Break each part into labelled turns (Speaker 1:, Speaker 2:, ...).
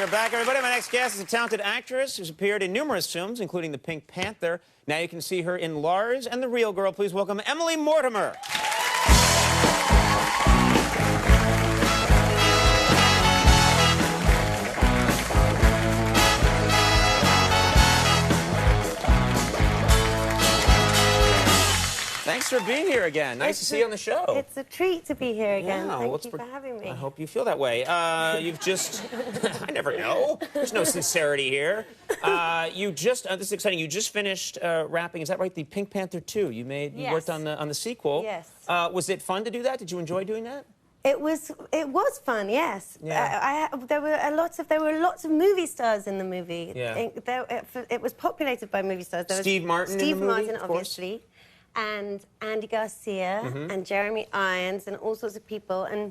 Speaker 1: are back, everybody. My next guest is a talented actress who's appeared in numerous films, including The Pink Panther. Now you can see her in Lars and The Real Girl. Please welcome Emily Mortimer. Thanks for being here again. Nice to see you on the show.
Speaker 2: It's a treat to be here again.
Speaker 1: Yeah,
Speaker 2: Thank you for having me.
Speaker 1: I hope you feel that way. You've just... I never know. There's no sincerity here. This is exciting. You just finished wrapping, is that right, the Pink Panther 2? You worked on the sequel.
Speaker 2: Yes.
Speaker 1: Was it fun to do that? Did you enjoy doing that?
Speaker 2: It was fun, yes.
Speaker 1: Yeah.
Speaker 2: There were lots of movie stars in the movie.
Speaker 1: Yeah.
Speaker 2: It was populated by movie stars. There was
Speaker 1: Steve Martin
Speaker 2: Steve
Speaker 1: in the movie,
Speaker 2: Martin,
Speaker 1: of course.
Speaker 2: obviously, and Andy Garcia, and Jeremy Irons, and all sorts of people. And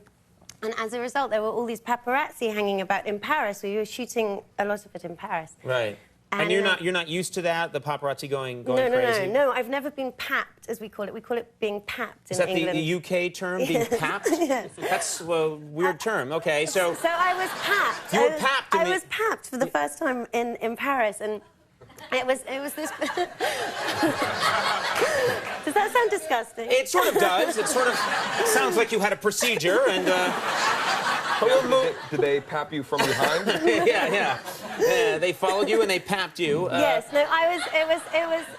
Speaker 2: as a result, there were all these paparazzi hanging about in Paris. We were shooting a lot of it in Paris.
Speaker 1: Right. And you're not used to that, the paparazzi going crazy?
Speaker 2: No, I've never been papped, as we call it. We call it being papped in England.
Speaker 1: Is that the UK term, being papped?
Speaker 2: Yes.
Speaker 1: That's a weird term. Okay, so...
Speaker 2: So I was papped.
Speaker 1: You were papped
Speaker 2: I was papped for the first time in Paris, and it was this... Does that sound disgusting?
Speaker 1: It sort of does. It sort of sounds like you had a procedure, and...
Speaker 3: Did they pap you from behind?
Speaker 1: Yeah. They followed you and they papped you.
Speaker 2: Yes, no,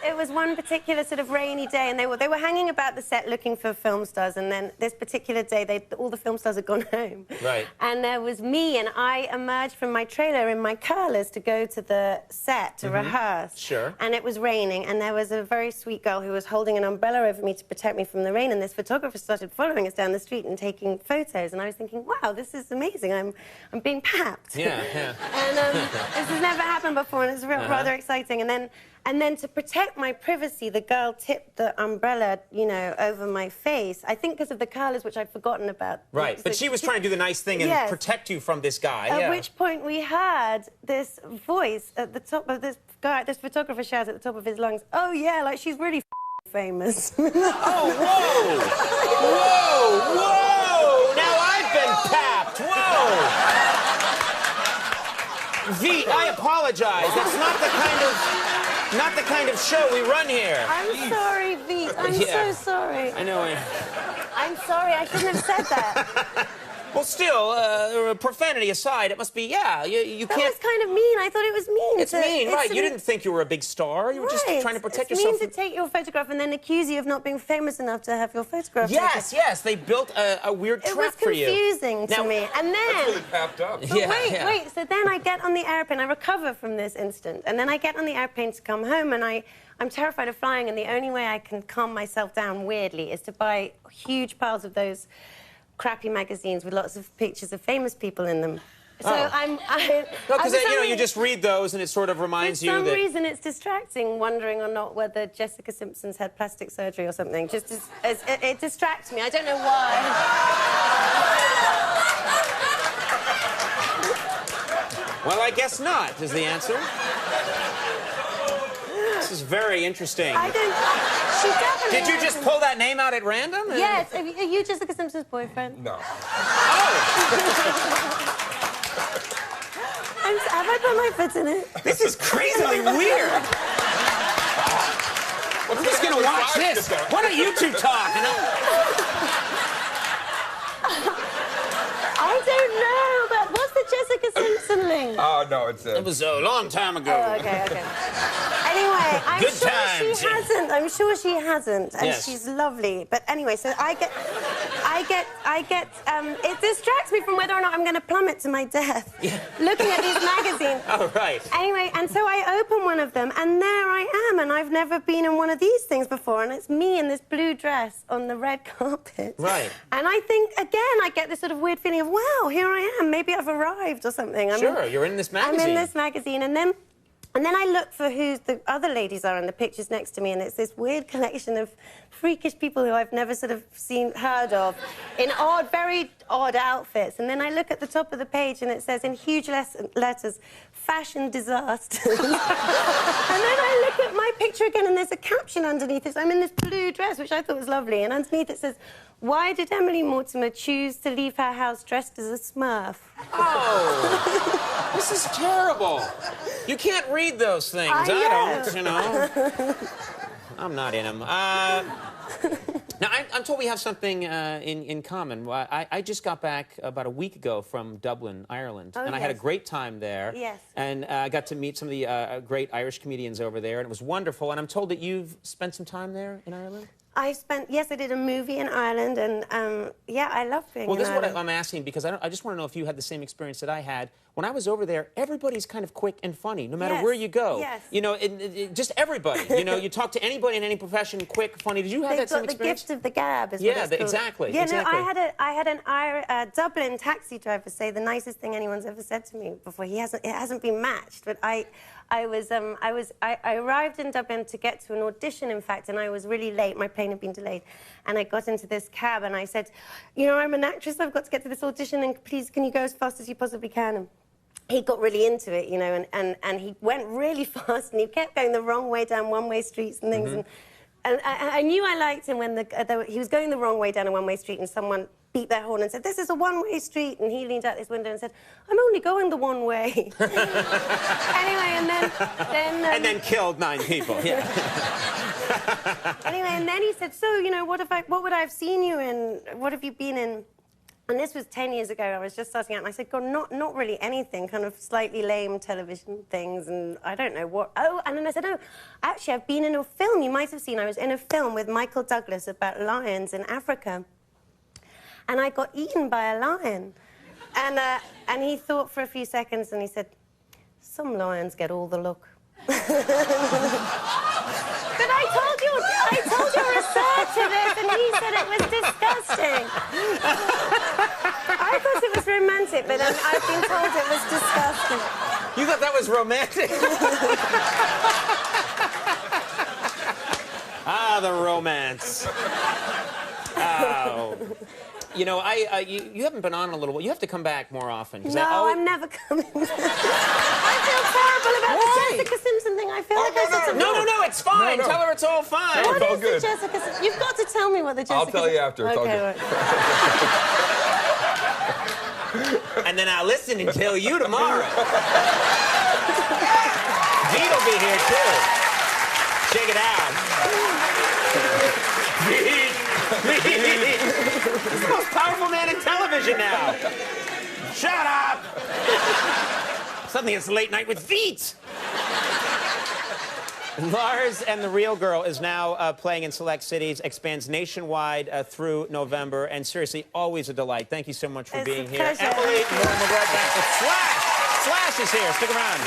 Speaker 2: it was one particular sort of rainy day, and they were hanging about the set looking for film stars, and then this particular day, all the film stars had gone home.
Speaker 1: Right.
Speaker 2: And there was me, and I emerged from my trailer in my curlers to go to the set to rehearse.
Speaker 1: Sure.
Speaker 2: And it was raining, and there was a very sweet girl who was holding an umbrella over me to protect me from the rain, and this photographer started following us down the street and taking photos, and I was thinking, wow, this is amazing. I'm being papped.
Speaker 1: Yeah.
Speaker 2: And this has never happened before, and it's rather exciting. And then to protect my privacy, the girl tipped the umbrella, over my face. I think because of the curlers, which I'd forgotten about.
Speaker 1: Right, but she was trying to do the nice thing and protect you from this guy.
Speaker 2: At which point we heard this voice at the top of this guy, this photographer shouts at the top of his lungs, "Oh yeah, like she's really famous."
Speaker 1: Oh, whoa! Whoa! Now I've been papped. Whoa! Veet, I apologize. That's not the kind of show we run here.
Speaker 2: I'm sorry, Veet. I'm so sorry.
Speaker 1: I know.
Speaker 2: I'm sorry. I shouldn't have said that.
Speaker 1: Well, still, profanity aside, it must be, you can't...
Speaker 2: That was kind of mean. I thought it was mean.
Speaker 1: It's mean, right. You didn't think you were a big star. You were just trying to protect yourself.
Speaker 2: It's mean to take your photograph and then accuse you of not being famous enough to have your photograph taken.
Speaker 1: Yes. They built a weird trap for you.
Speaker 2: It was confusing to me. And then...
Speaker 3: That's really papped up.
Speaker 2: Wait. So then I get on the airplane. I recover from this instant. And then I get on the airplane to come home, and I'm terrified of flying, and the only way I can calm myself down, weirdly, is to buy huge piles of those crappy magazines with lots of pictures of famous people in them. So
Speaker 1: because you just read those and it sort of reminds you that...
Speaker 2: For some reason, it's distracting, wondering or not whether Jessica Simpson's had plastic surgery or something. It distracts me. I don't know why.
Speaker 1: Well, I guess not, is the answer. This is very interesting.
Speaker 2: She definitely
Speaker 1: Did you just pull that name out at random?
Speaker 2: Yes. Are you Jessica Simpson's boyfriend?
Speaker 3: No.
Speaker 1: Oh!
Speaker 2: Have I put my foot in it?
Speaker 1: This is crazily weird. I'm just going to watch this. Why don't you two talk?
Speaker 2: I don't know, but what's the Jessica Simpson link?
Speaker 3: Oh, no, it
Speaker 1: was a long time ago.
Speaker 2: Oh, okay. Anyway, I'm sure she hasn't, and she's lovely. But anyway, so I get, it distracts me from whether or not I'm going to plummet to my death, looking at these magazines.
Speaker 1: Oh, right.
Speaker 2: Anyway, and so I open one of them, and there I am, and I've never been in one of these things before, and it's me in this blue dress on the red carpet.
Speaker 1: Right.
Speaker 2: And I think, again, I get this sort of weird feeling of, wow, here I am, maybe I've arrived or something.
Speaker 1: You're in this magazine.
Speaker 2: I'm in this magazine, and then I look for who the other ladies are in the pictures next to me, and it's this weird collection of freakish people who I've never sort of heard of, in very odd outfits. And then I look at the top of the page, and it says in huge letters, fashion disasters. And then I look at my picture again, and there's a caption underneath it. I'm in this blue dress, which I thought was lovely, and underneath it says, "Why did Emily Mortimer choose to leave her house dressed as a Smurf?"
Speaker 1: Oh, this is terrible. You can't read those things. I don't, you know. I'm not in them. Now, I'm told we have something in common. I just got back about a week ago from Dublin, Ireland, and I had a great time there.
Speaker 2: Yes.
Speaker 1: And I got to meet some of the great Irish comedians over there, and it was wonderful. And I'm told that you've spent some time there in Ireland?
Speaker 2: Yes, I did a movie in Ireland, and yeah, I love being in Ireland.
Speaker 1: Well, this is what I'm asking, because I just want to know if you had the same experience that I had. When I was over there, everybody's kind of quick and funny, no matter where you go.
Speaker 2: Yes.
Speaker 1: You know, just everybody. You know, you talk to anybody in any profession, quick, funny. Did you have that same experience?
Speaker 2: The gift of the gab is what it's called.
Speaker 1: Exactly.
Speaker 2: Yeah,
Speaker 1: exactly.
Speaker 2: no, I had an Dublin taxi driver say the nicest thing anyone's ever said to me before. It hasn't been matched, but I arrived in Dublin to get to an audition, in fact, and I was really late. My plane had been delayed. And I got into this cab and I said, "You know, I'm an actress. I've got to get to this audition, and please, can you go as fast as you possibly can?" And he got really into it, you know, and he went really fast, and he kept going the wrong way down one-way streets and things. And I knew I liked him when he was going the wrong way down a one-way street, and someone beat their horn and said, "This is a one-way street," and he leaned out his window and said, "I'm only going the one way." Anyway, and then
Speaker 1: killed 9 people. Yeah.
Speaker 2: Anyway, and then he said, "So, you know, what would I have seen you in? What have you been in?" And this was 10 years ago. I was just starting out, and I said, "God, not really anything. Kind of slightly lame television things, and I don't know what." Oh, and then I said, "Oh, actually, I've been in a film. You might have seen. I was in a film with Michael Douglas about lions in Africa, and I got eaten by a lion." And he thought for a few seconds, and he said, "Some lions get all the look." But I told your researcher this, and he said it was disgusting. I thought it was romantic, but I've been told it was disgusting.
Speaker 1: You thought that was romantic? Ah, the romance. Oh. You know, you haven't been on in a little while. You have to come back more often.
Speaker 2: No, I'm never coming back. I feel terrible about the Jessica Simpson thing. I feel like I said something.
Speaker 1: No, it's fine. Tell her it's all fine.
Speaker 2: What
Speaker 3: it's all
Speaker 2: is
Speaker 3: good.
Speaker 2: the Jessica Simpson? You've got to tell me what the Jessica...
Speaker 3: I'll tell you after. It's all good.
Speaker 2: Right.
Speaker 1: And then I'll listen and tell you tomorrow. Deed will be here, too. Check it out. He's the most powerful man in television now. Shut up! Suddenly it's late night with Veet. Lars and the Real Girl is now playing in select cities, expands nationwide through November, and seriously, always a delight. Thank you so much for being here.
Speaker 2: Pleasure.
Speaker 1: Emily, we'll be right back with Slash. Slash is here. Stick around.